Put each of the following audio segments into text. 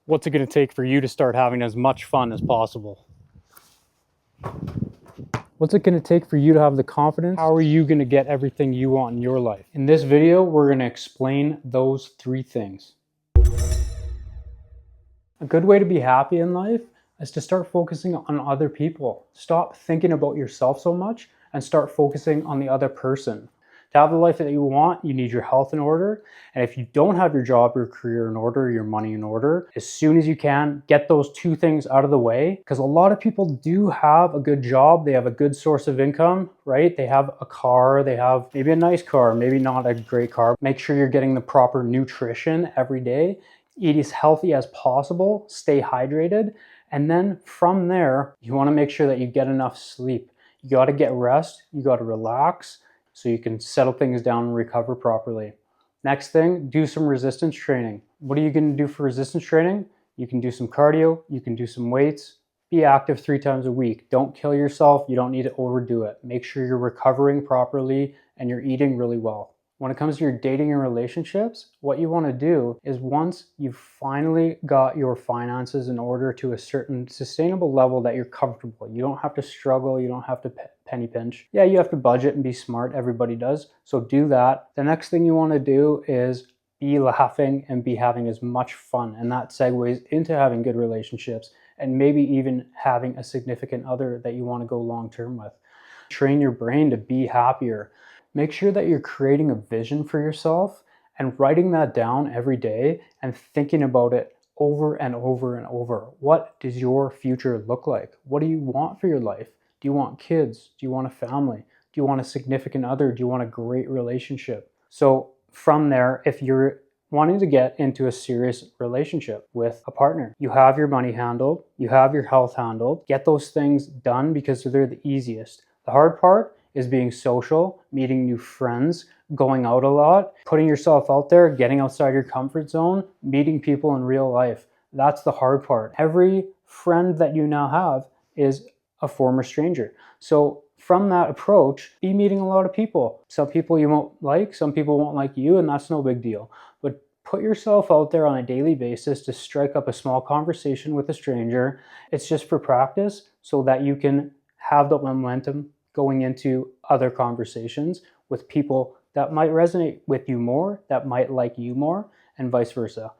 What's it going to take for you to start having as much fun as possible? What's it going to take for you to have the confidence? How are you going to get everything you want in your life? In this video, we're going to explain those three things. A good way to be happy in life is to start focusing on other people. Stop thinking about yourself so much and start focusing on the other person. To have the life that you want, you need your health in order. And if you don't have your job, your career in order, your money in order, as soon as you can, get those two things out of the way. Because a lot of people do have a good job. They have a good source of income, right? They have a car, they have maybe a nice car, maybe not a great car. Make sure you're getting the proper nutrition every day. Eat as healthy as possible, stay hydrated. And then from there, you want to make sure that you get enough sleep. You got to get rest, you got to relax, so you can settle things down and recover properly. Next thing, do some resistance training. What are you going to do for resistance training? You can do some cardio, you can do some weights, be active 3 times a week. Don't kill yourself, you don't need to overdo it. Make sure you're recovering properly and you're eating really well. When it comes to your dating and relationships, what you want to do is once you've finally got your finances in order to a certain sustainable level that you're comfortable, you don't have to struggle, you don't have to penny pinch. Yeah, you have to budget and be smart, everybody does, so do that. The next thing you want to do is be laughing and be having as much fun, and that segues into having good relationships and maybe even having a significant other that you want to go long term with. Train your brain to be happier. Make sure that you're creating a vision for yourself and writing that down every day and thinking about it over and over and over. What does your future look like? What do you want for your life? Do you want kids? Do you want a family? Do you want a significant other? Do you want a great relationship? So from there, if you're wanting to get into a serious relationship with a partner, you have your money handled, you have your health handled, get those things done because they're the easiest. The hard part is being social, meeting new friends, going out a lot, putting yourself out there, getting outside your comfort zone, meeting people in real life. That's the hard part. Every friend that you now have is a former stranger. So from that approach, be meeting a lot of people. Some people you won't like, some people won't like you, and that's no big deal. But put yourself out there on a daily basis to strike up a small conversation with a stranger. It's just for practice so that you can have the momentum going into other conversations with people that might resonate with you more, that might like you more, and vice versa.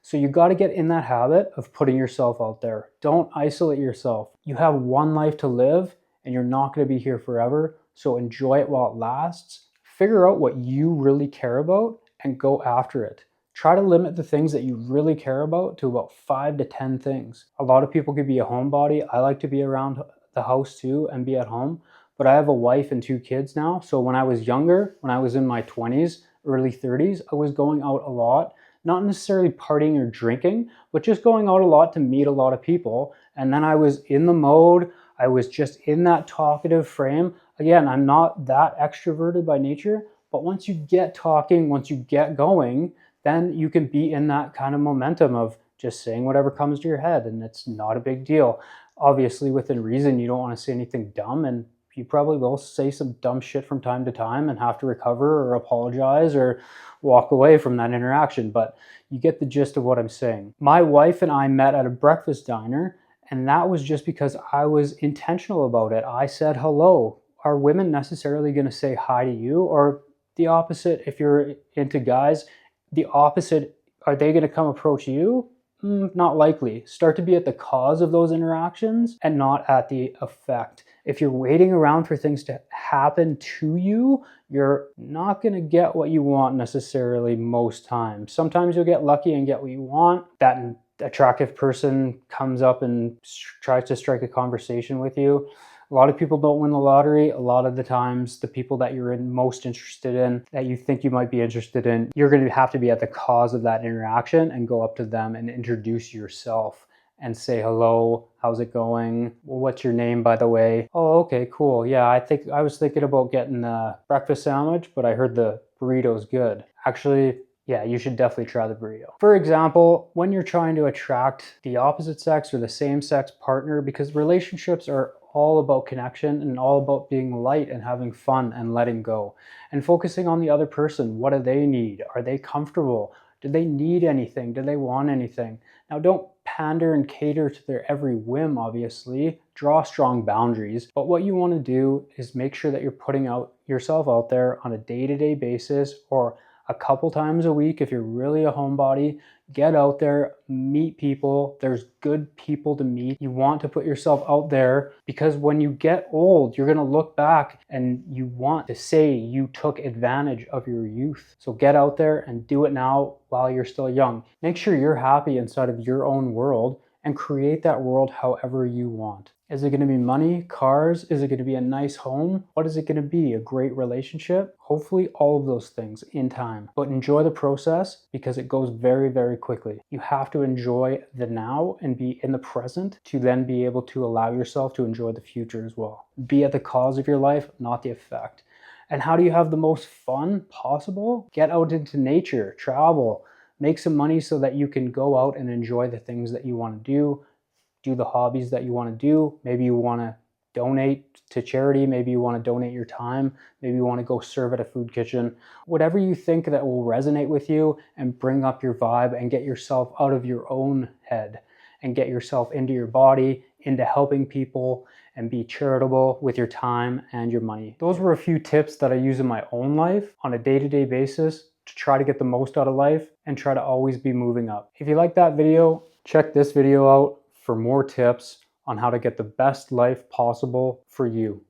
So you got to get in that habit of putting yourself out there. Don't isolate yourself. You have one life to live and you're not going to be here forever. So enjoy it while it lasts. Figure out what you really care about and go after it. Try to limit the things that you really care about to about 5 to 10 things. A lot of people could be a homebody. I like to be around the house too and be at home. But I have a wife and 2 kids now. So when I was younger, when I was in my 20s, early 30s, I was going out a lot, not necessarily partying or drinking, but just going out a lot to meet a lot of people. And then I was in the mode, I was just in that talkative frame. Again, I'm not that extroverted by nature, but once you get talking, once you get going, then you can be in that kind of momentum of just saying whatever comes to your head, and it's not a big deal. Obviously, within reason, you don't want to say anything dumb, and you probably will say some dumb shit from time to time and have to recover or apologize or walk away from that interaction, but you get the gist of what I'm saying. My wife and I met at a breakfast diner, and that was just because I was intentional about it. I said hello. Are women necessarily going to say hi to you? Or the opposite, if you're into guys, the opposite, are they going to come approach you? Not likely. Start to be at the cause of those interactions and not at the effect. If you're waiting around for things to happen to you, you're not going to get what you want necessarily most times. Sometimes you'll get lucky and get what you want. That attractive person comes up and tries to strike a conversation with you. A lot of people don't win the lottery. A lot of the times, the people that you're most interested in, that you think you might be interested in, you're going to have to be at the cause of that interaction and go up to them and introduce yourself and say, hello, how's it going? Well, what's your name, by the way? Oh, okay, cool. Yeah, I was thinking about getting a breakfast sandwich, but I heard the burrito's good. Actually, yeah, you should definitely try the burrito. For example, when you're trying to attract the opposite sex or the same sex partner, because relationships are all about connection and all about being light and having fun and letting go and focusing on the other person. What do they need? Are they comfortable? Do they need anything? Do they want anything? Now, don't pander and cater to their every whim, obviously. Draw strong boundaries. But what you want to do is make sure that you're putting yourself out there on a day-to-day basis, or a couple times a week if you're really a homebody. Get out there, meet people. There's good people to meet. You want to put yourself out there because when you get old, you're going to look back and you want to say you took advantage of your youth. So get out there and do it now while you're still young. Make sure you're happy inside of your own world and create that world however you want. Is it going to be money, cars? Is it going to be a nice home? What is it going to be? A great relationship? Hopefully all of those things in time. But enjoy the process because it goes very, very quickly. You have to enjoy the now and be in the present to then be able to allow yourself to enjoy the future as well. Be at the cause of your life, not the effect. And how do you have the most fun possible? Get out into nature, travel, make some money so that you can go out and enjoy the things that you want to do the hobbies that you want to do. Maybe you want to donate to charity. Maybe you want to donate your time. Maybe you want to go serve at a food kitchen. Whatever you think that will resonate with you and bring up your vibe and get yourself out of your own head and get yourself into your body, into helping people, and be charitable with your time and your money. Those were a few tips that I use in my own life on a day-to-day basis to try to get the most out of life and try to always be moving up. If you like that video, check this video out for more tips on how to get the best life possible for you.